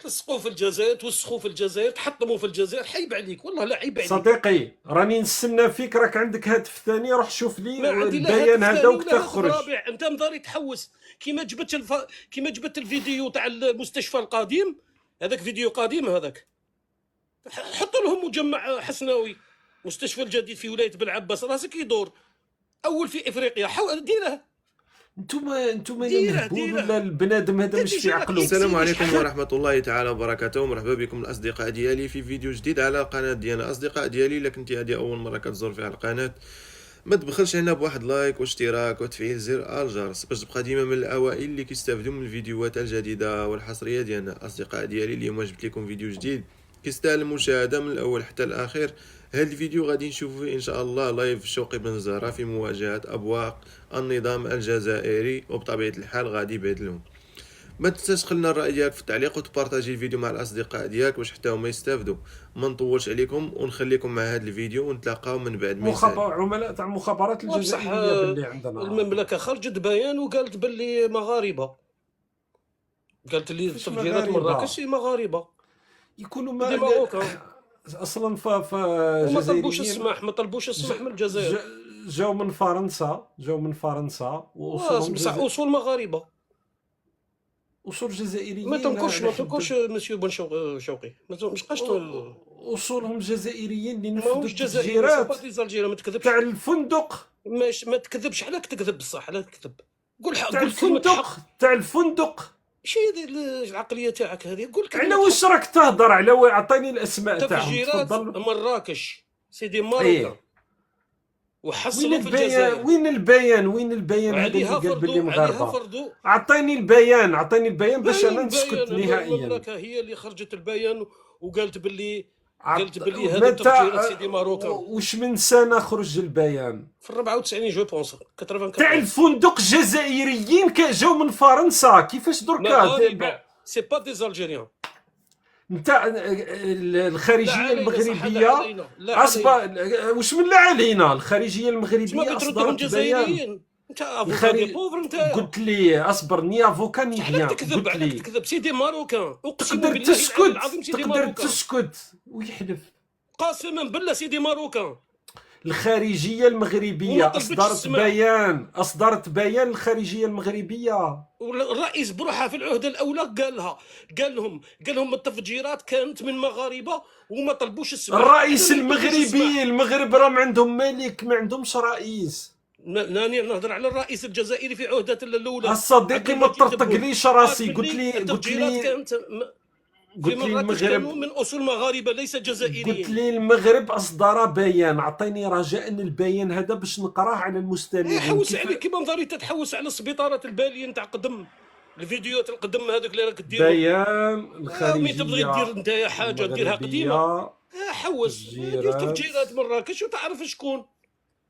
تلصقوا في الجزائر، توسخوا في الجزائر، تحطموا في الجزائر. حيب عليك والله، لا عيب عليك صديقي راني نستنى فيك، راك عندك هاتف ثاني، روح شوف ما لي عندي لا البيان هاتف هذا ثاني ولا هاتف وتخرج. رابع. انت مضاري تحوس كيما جبت الفيديو تاع المستشفى القديم، هذاك فيديو قديم هذاك. حط لهم مجمع حسناوي، مستشفى الجديد في ولايه بلعباس، راسك يدور اول في افريقيا. حاول ديره. انتم يا ديره مهبول ولا البنادم هذا مش في عقله؟ السلام عليكم ورحمة الله تعالى وبركاته. مرحبا بكم الأصدقاء ديالي في فيديو جديد على القناة ديالنا. أصدقاء ديالي، إلا كنتي هذه أول مرة كتزور فيها القناة، ما تبخلش علينا بواحد لايك واشتراك وتفعيل زر الجرس باش تبقى ديما من الأوائل اللي كيستافدوا من الفيديوهات الجديدة والحصرية ديالنا. أصدقاء ديالي، اليوم جبت لكم فيديو جديد كيستاهل المشاهدة من الأول حتى الأخير. هذا الفيديو غادي نشوفوا فيه إن شاء الله لايف شوقي بن زهرة في مواجهة أبواق النظام الجزائري، وبطبيعة الحال غادي يبهدلهم. ما تنساش خلينا الراي ديالك في التعليق وتبارطاجي الفيديو مع الاصدقاء ديالك باش حتى هما يستافدوا. ما نطولش عليكم ونخليكم مع هذا الفيديو ونتلاقاو من بعد ما يسال. عملاء تاع المخابرات الجزائريه باللي عندنا. المملكه خرجت بيان وقالت باللي مغاربه، قالت لي تفجيرات مراكش مغاربه يكونوا اصلا وما طلبوش جزائريين. السماح، ما طلبوش السماح من الجزائر. جاو من فرنسا واصولهم اصول مغاربه. اصول جزائريين. ما تنكرش مسيو بن شوقي، ما تبقاش اصولهم جزائريين اللي ماهوش نفذوا جزائريين. التفجيرات ما تكذبش تاع الفندق. ما تكذبش. على تكذب بصح، على تكذب. قول حق، تاع قول كلمه الفندق حق. تاع الفندق. شي هذه العقليه تاعك هذه؟ قول كلمه على واش راك تهضر؟ على عطيني الاسماء تاعهم. تفجيرات تفضل. مراكش سيدي ماروكا وحصلوا في الجزائر. وين البيان هذا اللي قال باللي مغاربه؟ اعطيني البيان باش انا نسكت نهائيا. المملكه هي اللي خرجت البيان وقالت باللي هذا تفجيرات سيدي ماروكا. واش من سنه خرج البيان؟ في 94 جو بونس 84 تاع الفندق. جزائريين جاو من فرنسا، كيفاش دركا؟ سي با دي الجيريان. نتاع الخارجيه المغربيه اصبر. واش من لا علينا؟ الخارجيه المغربيه اصدرت بيان. انت افوكا بوفر. انت قلت لي اصبر، ني افوكا ني بيان. تكذب على تكذب سيدي ماروكان. تقدر تسكت، تقدر تسكت ويحلف. قاسما بالله سيدي ماروكان. الخارجيه المغربيه اصدرت بيان الخارجيه المغربيه. والرئيس بروحها في العهده الاولى قال لهم التفجيرات كانت من مغاربه وما طلبوش السماح. الرئيس المغربي، المغرب راهم عندهم ملك، ما عندهمش رئيس. ناني نهضر على الرئيس الجزائري في عهده الاولى. الصديقي ما تطرطقليش راسي. قلت لي كانت في مراكش كانوا من اصول مغاربه ليس جزائريين. قلت لي المغرب اصدر بيان. اعطيني رجاء البيان هذا باش نقراه على المستمعين. حوس عليك كيما نظري تتحوس على السبيطارات الباليين تاع قدم، الفيديوهات القدم هذوك اللي راك دير. بيان الخارجيه. مي تبغي دير انت حاجه ديرها قديمه. حوس دير تفجيرات مراكش وتعرف شكون.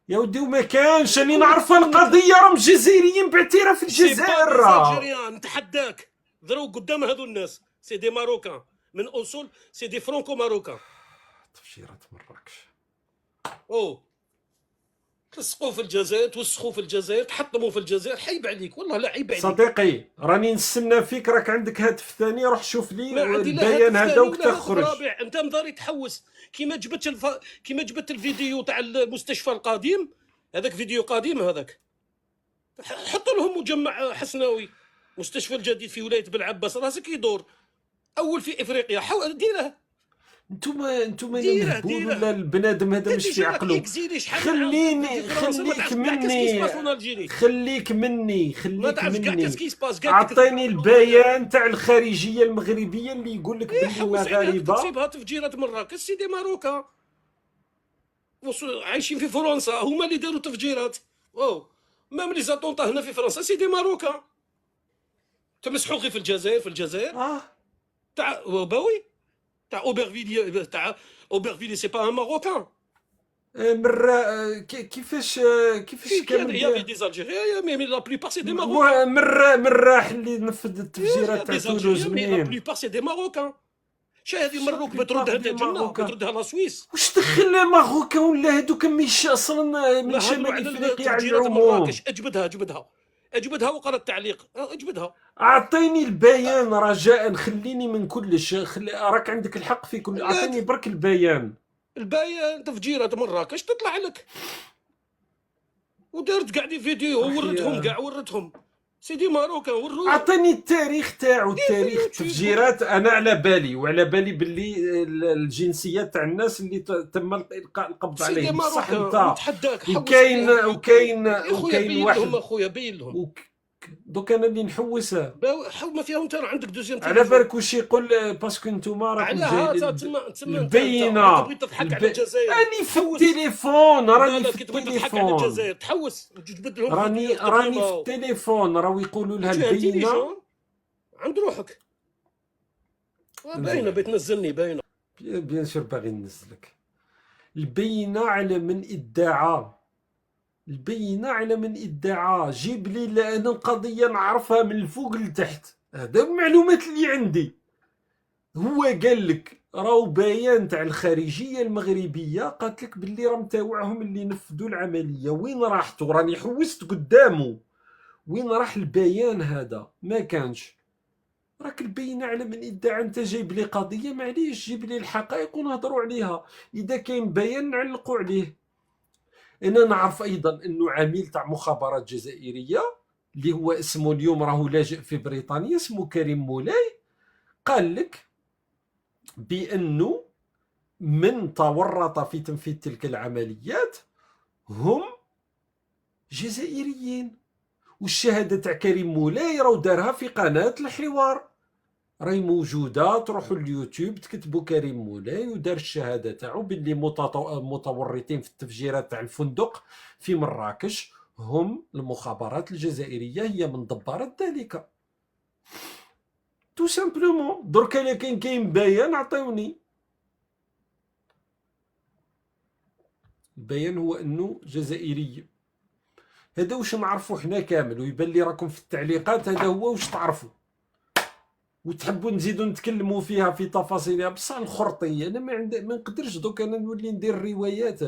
يا ودي وما كانش. راني نعرف القضيه، راهم جزائريين باعتراف الجزائر. نتحداك ضرو قدام هذو الناس. سيدي ماروكان من اصول سيدي فرانكو ماروكان. تفجيرات مراكش. تلصقوا في الجزائر، توسخوا في الجزائر، تحطموا في الجزائر. حيب عليك والله، لا عيب عليك. صديقي راني نستنى فيك، راك عندك هاتف ثاني، روح شوف لي البيان هذا وتخرج. انت مضاري تحوس كيما جبت الفيديو تاع المستشفى القديم، هذاك فيديو قديم هذاك. حط لهم مجمع حسناوي، مستشفى الجديد في ولايه بلعباس، راسك يدور اول في افريقيا. حاول ديره. انتم يا مهبول ولا البنادم هذا مش في عقله؟ خليك مني. اعطيني البيان تاع الخارجيه المغربيه اللي يقول لك باللي المغاربه تصيبها تفجيرات مراكش. سيدي ماروكا عايشين في فرنسا، هما اللي داروا تفجيرات. مام لي زاطونطا هنا في فرنسا سيدي ماروكا. تمسحوا غير في الجزائر. تاع باوي تاع اوبرفيلي سي با ان ماروكان. كيفاش كامل يا دي الجيريا مي لا بليبار سي دي ماروكان. مرة اللي نفذ التفجيرات تاع تولوز منين؟ لا بليبار سي دي ماروكان. شا هذه مروك بتردها انت الجنه، بتردها لا سويس. واش دخل ماروكان ولا هذوك مش اصلا من شمال افريقيا على العموم؟ اجبدها اجبدها وقرا التعليق، اجبدها. اعطيني البيان رجاء، خليني من كلش، راك عندك الحق في كل، اعطيني برك البيان. البيان تفجيرات مراكش تطلع لك، ودرت كاع دي فيديو ووريتهم كاع، وريتهم سيدي ماروكا وروه. اعطيني التاريخ تاعو، التاريخ التفجيرات. انا على بالي وعلى بالي باللي الجنسيات تاع الناس اللي تم القاء القبض عليهم، بصح انت نتحداك وكاين واحد اخويا بين لهم. دوك انا اللي نحوسها ما فيها انت عندك دوزيام على بالك واش يقول، باسكو نتوما راكم جايين البينه. انت تبغي تضحك على الجزائر، راني في التليفون، راني في التليفون. الجزائر تحوس وتجبد لهم، راني في التليفون، راهو يقولوا لها البينه عند روحك. باينه بتنزلني، باينه بيان سور باغي ننزلك. البينه على من ادعى، البينه على من ادعى. جيب لي، لان القضيه نعرفها من الفوق لتحت، هذا المعلومات اللي عندي. هو قال لك راهو بيان تاع الخارجيه المغربيه، قالت لك باللي راه متاوعهم اللي نفذوا العمليه. وين راحت؟ وراني حوست قدامه، وين راح البيان هذا؟ ما كانش. راك البينه على من ادعى. انت جايب لي قضيه، معليش جيب لي الحقائق ونهضروا عليها. اذا كاين بيان نعلقوا عليه. انا نعرف ايضا انه عميل تاع مخابرات جزائريه اللي هو اسمه اليوم راهو لاجئ في بريطانيا، اسمه كريم مولاي، قال لك بانه من تورط في تنفيذ تلك العمليات هم جزائريين. والشهاده تاع كريم مولاي راهو دارها في قناه الحوار، راهي موجوده، تروحوا اليوتيوب تكتبوا كريم مولاي، ودار الشهاده تاعو باللي متورطين في التفجيرات تاع الفندق في مراكش هم المخابرات الجزائريه، هي من دبرت ذلك. تو سامبلومون. درك الا كاين بيان عطيوني. البيان هو انه جزائري. هذا واش نعرفوا حنا كامل، ويبان لي راكم في التعليقات هذا هو واش تعرفوا، وتحبوا نزيدوا نتكلموا فيها في تفاصيلها. بصح الخرطيه انا ما نقدرش دوك انا نولي ندير روايات.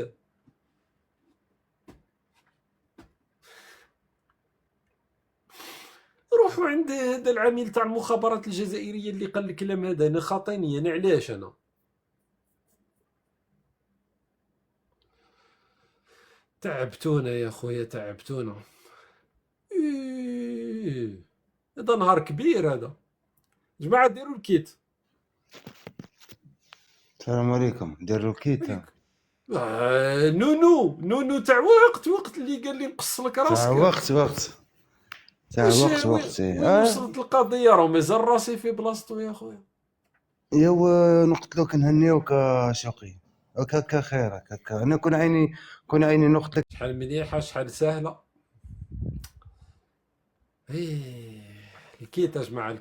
روحوا عند هذا العميل تاع المخابرات الجزائريه اللي قال الكلام هذا. انا خاطيني انا، علاش انا تعبتونا يا خويا، تعبتونا. هذا نهار كبير هذا. جماعه ديروا الكيت. السلام عليكم. ديروا الكيت. نونو تاع وقت اللي قال لي نقص لك راسك. تاع وقت. وصلت القضيه، راه مازال راسي في بلاصتو يا خويا. ايوا نقتلوك نهنيوك شوقي، هكا خيرك هكا. انا كون عيني نقتلك. شحال مليحه، شحال سهله. الكيت يا جماعه،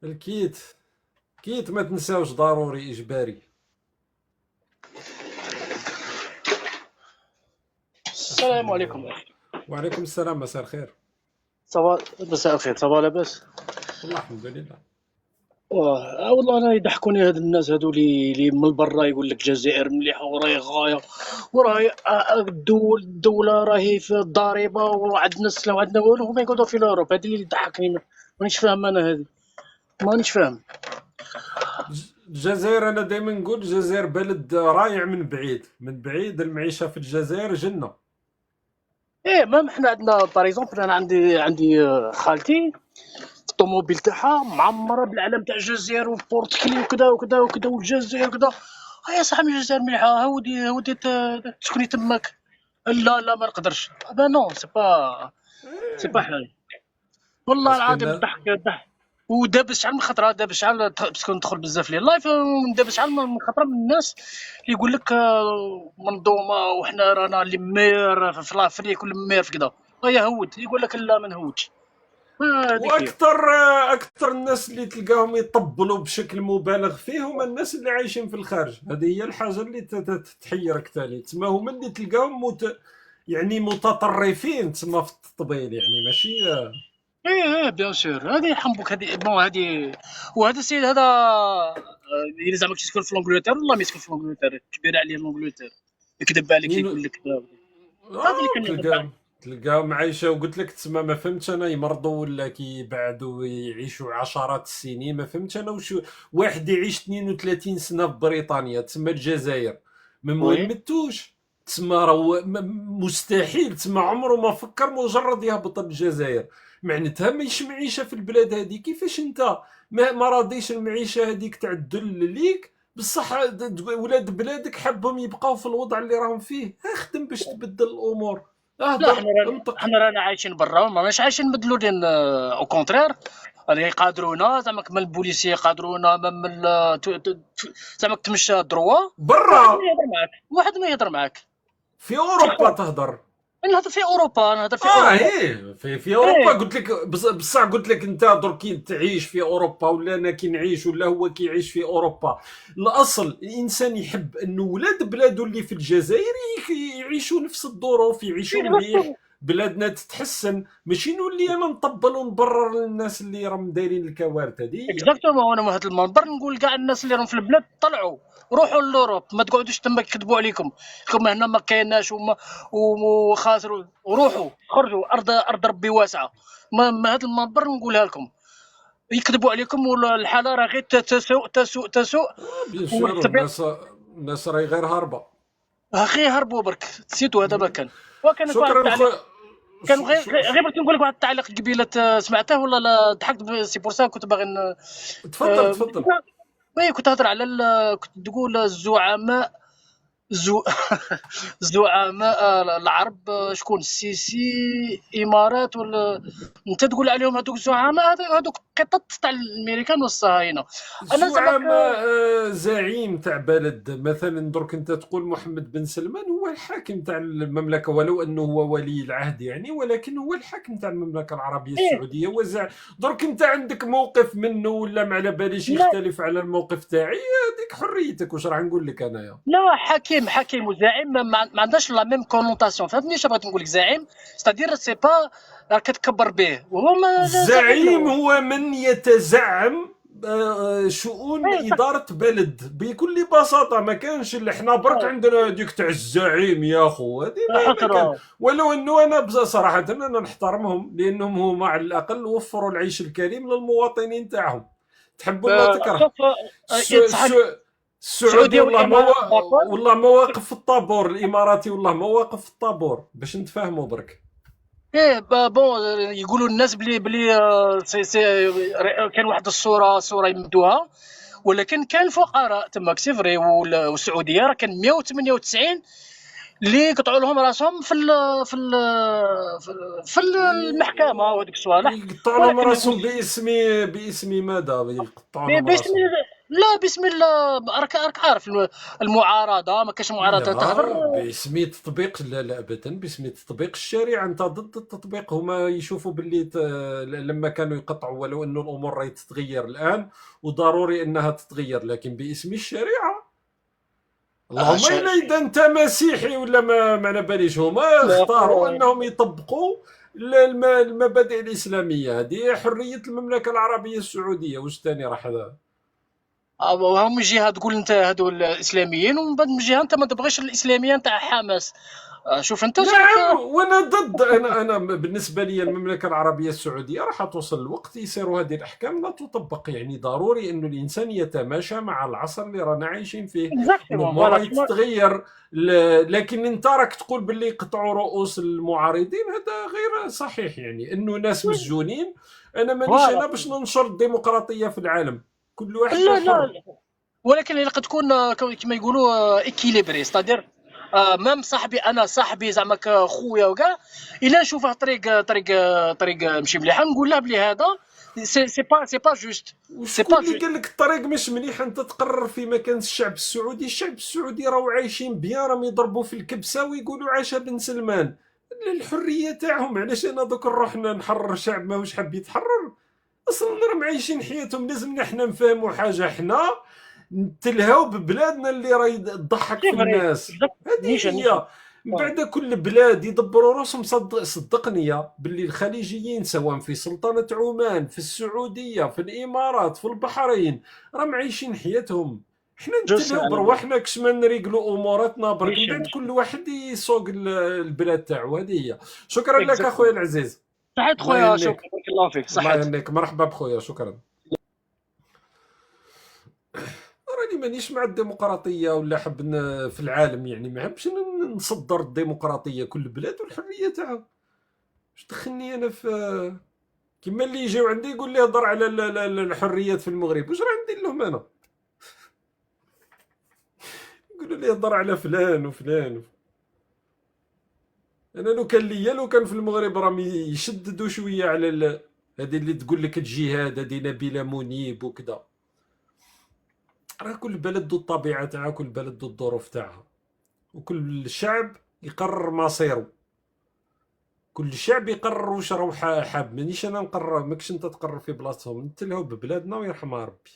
الكيت ما تنساوش، ضروري اجباري. السلام عليكم اخي. وعليكم السلام، مساء الخير. مساء الخير، صباح لاباس؟ والله الحمد لله. والله انا يضحكوني هاد الناس هادو اللي من برا يقول لك الجزائر مليحه وراهي غايه، وراهي الدوله راهي في الضريبه وعندنا السلام وعندنا والو، هما يقعدوا في الاوروب. هادي اللي يضحكني، مانيش فاهم انا، هادي مانيش فاهم. الجزائر انا دائما نقول الجزائر بلد رائع من بعيد المعيشه في الجزائر جنه. ما احنا عندنا باريزومبل، انا عندي خالتي الطوموبيل تاعها معمره بالعلم تاع الجزائر وبورتكلي وكذا وكذا وكذا، والجزائر كذا. يا صاحبي الجزائر مليحه، هودي تسكني تماك. لا ما نقدرش. نو سي با حلال والله العظيم. الضحك ودابا شحال من خطره، دابا شحال باسكو ندخل بزاف لي لايف، دابا شحال من خطره من الناس اللي يقول لك منظومه وحنا رانا اللي مير في لافريك ولا مير في كذا. هود يقول لك لا ما نهودش. واكثر الناس اللي تلقاهم يطبلوا بشكل مبالغ فيه هما الناس اللي عايشين في الخارج. هذه هي الحاجه اللي تحيرك تالي. تسمى هما اللي تلقاهم يعني متطرفين تسمى في التطبيل، يعني ماشي. بيان سور. هذه حنبوك، هذه بون، هذه وهذا السيد هذا اللي زعما كيسكن في لونجلتير، والله ما يسكن في لونجلتير، كبير عليه لونجلتير، يكذب عليك يقول لك هذا اللي كان تلقاهم عايشه، وقلت لك تسمى ما فهمتش انا يمرضوا ولا كيبعدوا يعيشوا عشرات السنين، ما فهمتش انا وش واحد يعيش 32 سنه في بريطانيا تسمى الجزائر ما وي مولمتوش، تسمى راه مستحيل، تسمى عمره ما فكر مجرد يهبط الجزائر، معناتها ماهيش معيشه في البلاد هذه. كيفاش انت ما راضيش المعيشه هذيك تاع الذل ليك، بصح ولاد بلادك حبهم يبقاو في الوضع اللي راهم فيه؟ اخدم باش تبدل الامور، لا، اهدر انطق. حنا رانا عايشين برا، ماناش عايشين مدلولين، او كونترير راه يقادرونا زعما كما البوليسي يقادرونا، من زعما تمشى دروا. واحد برا ما يهضر معاك، واحد ما يهضر معاك. في اوروبا تهدر. نهضر في اوروبا، نهضر في اوروبا. ايه في اوروبا ايه قلت لك، بصح قلت لك انت درك تعيش في اوروبا ولا انا كي نعيش ولا هو كيعيش في اوروبا، الاصل الانسان يحب انه ولاد بلادو اللي في الجزائر يعيشوا نفس الظروف، يعيشوا مليح، بلادنا تتحسن، ماشي نولي انا نطبل ونبرر للناس اللي راهم دايرين الكوارث هذه. اكزاكتومون. وانا من هذا المنبر نقول كاع الناس اللي راهم في البلاد طلعوا، روحوا لوروب، ما تقعدوش تما يكذبوا عليكم هنا ما كايناش وخاسروا. وروحوا خرجوا، ارض ربي واسعه. ما هذا المنبر نقولها لكم، يكذبوا عليكم والحاله راه غير تسوء. بيان سور والتبيض الناس راهي غير هاربه. غير هربوا برك، نسيتو هذا ما كان. وكان واحد شكرا التعليق، كان ش- ش- غير بغيت نقول لك واحد التعليق قبيله، سمعته ولا لا؟ ضحكت سي بور سا كنت باغي تفضل تفضل. وي كنت هضر على كنت تقول الزعماء، زو زعماء العرب، شكون السيسي، امارات، ولا انت تقول عليهم هذوك الزعماء؟ هذوك قطط تاع الامريكان والصهاينه. انا زعما زعماء زعيم تاع بلد، مثلا درك انت تقول محمد بن سلمان هو الحاكم تاع المملكه، ولو انه هو ولي العهد يعني، ولكن هو الحاكم تاع المملكه العربيه ايه. السعوديه. درك انت عندك موقف منه ولا ما على باليش لا يختلف على الموقف تاعي، هذيك حريتك، واش راح نقول لك انايا. لا، حكيم وزعيم ما عندهاش لا ميم كونوتاسيون، فهمتني؟ شنو بغيت نقول لك؟ زعيم ستادير سي با راك كتكبر به، وهو ما لا زعيم الزعيم هو. هو من يتزعم شؤون ايه صح. إدارة بلد بكل بساطة. ما كانش اللي احنا برك اه عندنا هذيك تاع الزعيم يا خو، هذه ما كان. حسرة. ولو انه انا صراحة انا نحترمهم، لانهم هما على الاقل وفروا العيش الكريم للمواطنين تاعهم، تحب ولا تكره. شوف، الس- صح. الس- السعودي السعوديه والله والامارات داكور. والله ما واقف في الطابور، الاماراتي والله ما واقف في الطابور، باش نتفاهموا برك. ايه بون، يقولوا الناس بلي كان واحد الصوره يمدوها، ولكن كان فقراء تماك سي فري. والسعوديه راه كان 198 اللي قطعوا لهم راسهم في المحكمه وهذيك الصوالح. يقطعوا لهم ولكن راسهم باسم ماذا يقطعوا لهم باسم، راسهم؟ لا بسم الله. راك عارف المعارضه، ما كاش معارضه تهضر. لا باسم تطبيق، لا ابدا باسم تطبيق الشريعه، انت ضد التطبيق. هما يشوفوا باللي لما كانوا يقطعوا، ولو انه الامور راهي تتغير الان وضروري انها تتغير، لكن باسم الشريعه. اللهم الا اذا انت مسيحي ولا ما على باليش، هما اختاروا انهم يطبقوا المبادئ الاسلاميه، هذه حريه المملكه العربيه السعوديه. واش ثاني راح هذا؟ هم من جهه تقول انت هذو الاسلاميين، ومن بعد من جهه انت ما تبغيش الاسلاميه نتاع حماس. شوف انت نعم وانا ضد. انا بالنسبه لي المملكه العربيه السعوديه راح توصل الوقت يصيروا هذه الاحكام لا تطبق، يعني ضروري انه الانسان يتماشى مع العصر اللي رانا عايشين فيه. الامور راهي تتغير، لكن انت راك تقول باللي يقطعوا رؤوس المعارضين، هذا غير صحيح، يعني انه ناس مسجونين. انا مانيش انا باش ننشر الديمقراطيه في العالم، كل واحد لا حر. ولكن اللي قد تكون كما يقولوا ايكيليبري، ستادير مام صاحبي زعما خويا وكاع، الا نشوفه طريق ماشي مليحه نقول له بلي هذا سي با جوست. وشكون اللي قال لك الطريق مش مليحه؟ انت تقرر في مكان الشعب السعودي. الشعب السعودي راهو عايشين بيان، راهم يضربوا في الكبسه ويقولوا عاش بن سلمان، الحريه تاعهم. علاش انا دوك نروح نحرر شعب ماهوش حاب يتحرر؟ اصلا راهم عايشين حياتهم. لازمنا حنا نفهموا حاجه، حنا نتلهاو ببلادنا اللي راهي تضحك في الناس. هذه هي. بعد كل بلاد يدبروا راسهم. صدقني باللي الخليجيين سواء في سلطنة عمان، في السعودية، في الإمارات، في البحرين، راهم عايشين حياتهم. حنا جو نتلهو سي برواحنا كش ما نريقلو اموراتنا برك، ماشي من بعد ماشي كل واحد يسوق البلاد تاعو. هذه هي. شكرا لك اخويا اكزاكتومون. العزيز. صحيت الله خويا شكرا، يهنيك، بارك الله فيك، الله صحيت. يهنيك، مرحبا بخويا، شكرا. راني مانيش مع الديمقراطيه ولا حب في العالم، يعني ما حبش نصدر الديمقراطيه، كل بلاد والحريه تاعها. واش دخلني انا في كيما اللي يجيو عندي يقول لي هضر على الحريات في المغرب، واش راه ندير لهم انا؟ يقولوا لي هضر على فلان وفلان. انا لو كان في المغرب راهم يشددوا شويه على هذه اللي تقول لك الجهاد، هذه نبيله منيب وكذا. راه كل بلد ذو الطبيعه تاعها، كل بلد ذو الظروف تاعها، وكل شعب يقرر مصيره. كل شعب يقرر واش راهو حاب. مانيش انا نقرر، ماكش انت تقرر في بلاصتهم. نتلهوا ببلادنا ويرحمها ربي.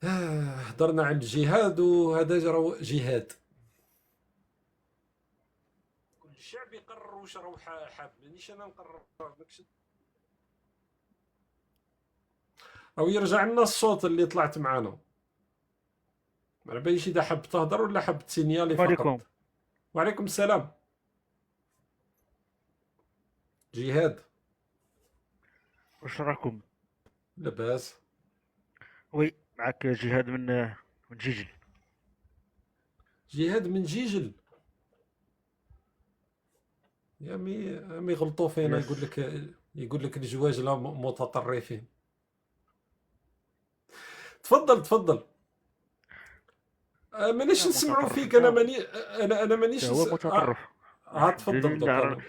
هضرنا على الجهاد، وهذا راهو جهاد. كل شعب يقرر واش راهو حاب. مانيش انا نقرر، ماكش. او يرجع لنا الصوت اللي طلعت معانا. ما على باليش اذا حاب تهضر ولا حاب تسينيالي السلام فقط. عليكم. وعليكم السلام. جهاد. واش راكم؟ لاباس. وي معك جهاد من جيجل. جهاد من جيجل. يا مي غلطوا فينا. يس. يقول لك الجواجله متطرفين. تفضل تفضل. مانيش لا نسمعوا متطرف فيك. انا انت، ماني. انا مانيش هو متطرف. تفضل دليل على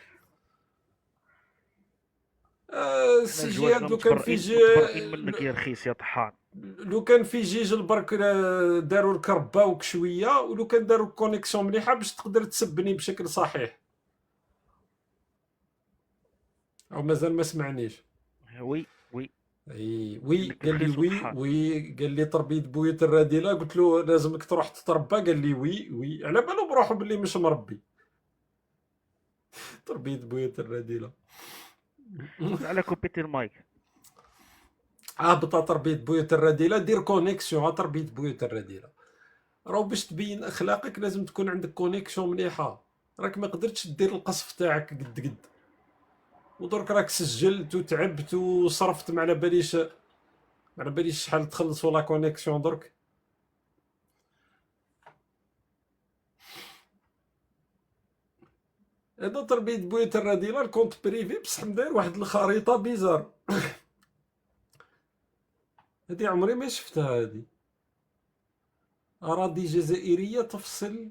حنا سي الجواج جهاد. لو كان في متبرئين منك يا رخيص يا طحان. لو كان في جيجل برك داروا الكرباوك شويه، ولو كان داروا الكونيكسيون مليحه باش تقدر تسبني بشكل صحيح. او مازال ما سمعنيش. وي وي انك قال لي رخيص وي وطحان. قال لي تربيه بويوت الرذيله. قلت له لازمك تروح تتربى. قال لي وي على بالو بروحو باللي مش مربي. تربيه بويوت الرذيله. على كوبيتي المايك. هبط تربيه بويوت الرذيله. دير كونيكسيون. تربيه بويوت الرذيله راهو باش تبين اخلاقك لازم تكون عندك كونيكسيون مليحه. راك ما قدرتش دير القصف تاعك قد ودرك راك سجلت وتعبت وصرفت ما على باليش شحال تخلصوا لا كونيكسيون درك. هذا تربيه بويوت الرذيله الكونت بريفي بصح داير واحد الخريطه بيزار. هذه عمري ما شفتها. هذه اراضي جزائريه تفصل.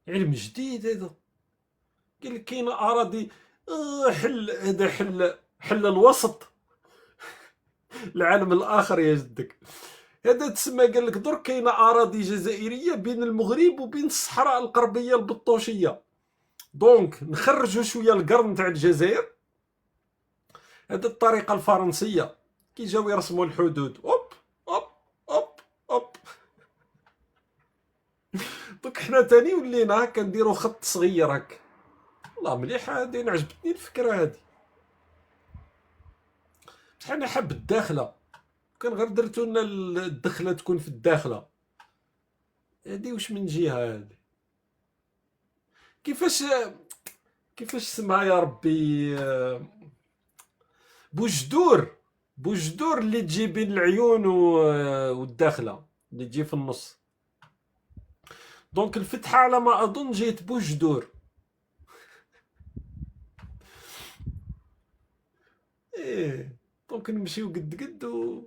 علم جديد هذا. قال لك كاينه اراضي حل. هذا حل الوسط. العالم الاخر يا جدك. هذا تسمى. قال لك درك كاينه اراضي جزائريه بين المغرب وبين الصحراء الغربيه البطوشيه. دونك نخرجوا شويه القرن تاع الجزائر. هذه الطريقه الفرنسيه كي جاو يرسموا الحدود. اوب اوب اوب اوب. دوك حنا تاني ولينا كنديروا خط صغير هكا. والله مليحه هذه. عجبتني الفكره هذه. بصح انا حاب الداخله. كان غير درتو لنا الدخله تكون في الداخله. هذه واش من جهه هذه؟ كيفاش اسمها يا ربي؟ بوجدور اللي تجي بين العيون والداخله اللي تجي في النص. دونك الفتحه على ما اظن جيت بوجدور. دونك نمشيو قد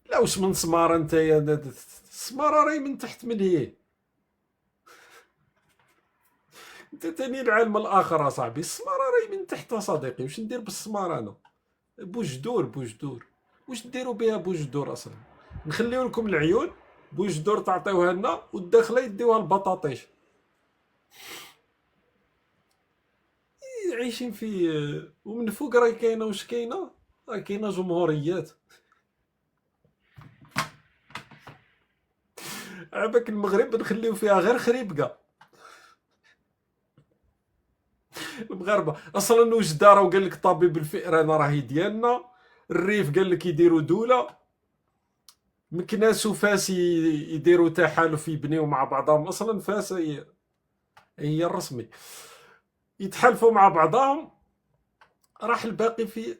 لا واش من سماره نتايا؟ السماره راهي من تحت من هي. انت تاني العالم الاخر اصاحبي. السماره راهي من تحت صديقي. واش ندير بالسماره انا؟ بوجدور واش ديروا بها بوجدور اصلا؟ نخليو لكم العيون بوجدور تعطيوها لنا والداخله يديوها البطاطيش. عايشين في. ومن فوق راهي كاينه واش كاينه. راه كاينه جمهوريات. عباك المغرب نخليو فيها غير خريبكه. المغاربه اصلا واش دار وقال لك طبيب الفئران راهي ديالنا، الريف قال لك يديروا دوله، مكناس وفاس يديروا تحالف يبنيو مع بعضهم. اصلا فاس هي الرسمي يتحالفوا مع بعضهم، راح الباقي في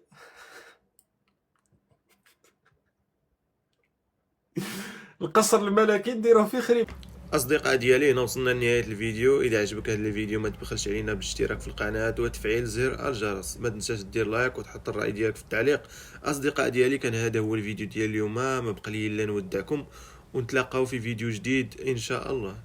القصر الملكي نديروه في خريب. اصدقاء ديالي هنا وصلنا لنهايه الفيديو. اذا عجبك هذا الفيديو ما تبخلش علينا بالاشتراك في القناه وتفعيل زر الجرس. ما تنساش دير لايك وتحط الراي ديالك في التعليق. اصدقاء ديالي كان هذا هو الفيديو ديال اليوم، ما بقى لي الا نودعكم ونتلاقاو في فيديو جديد ان شاء الله.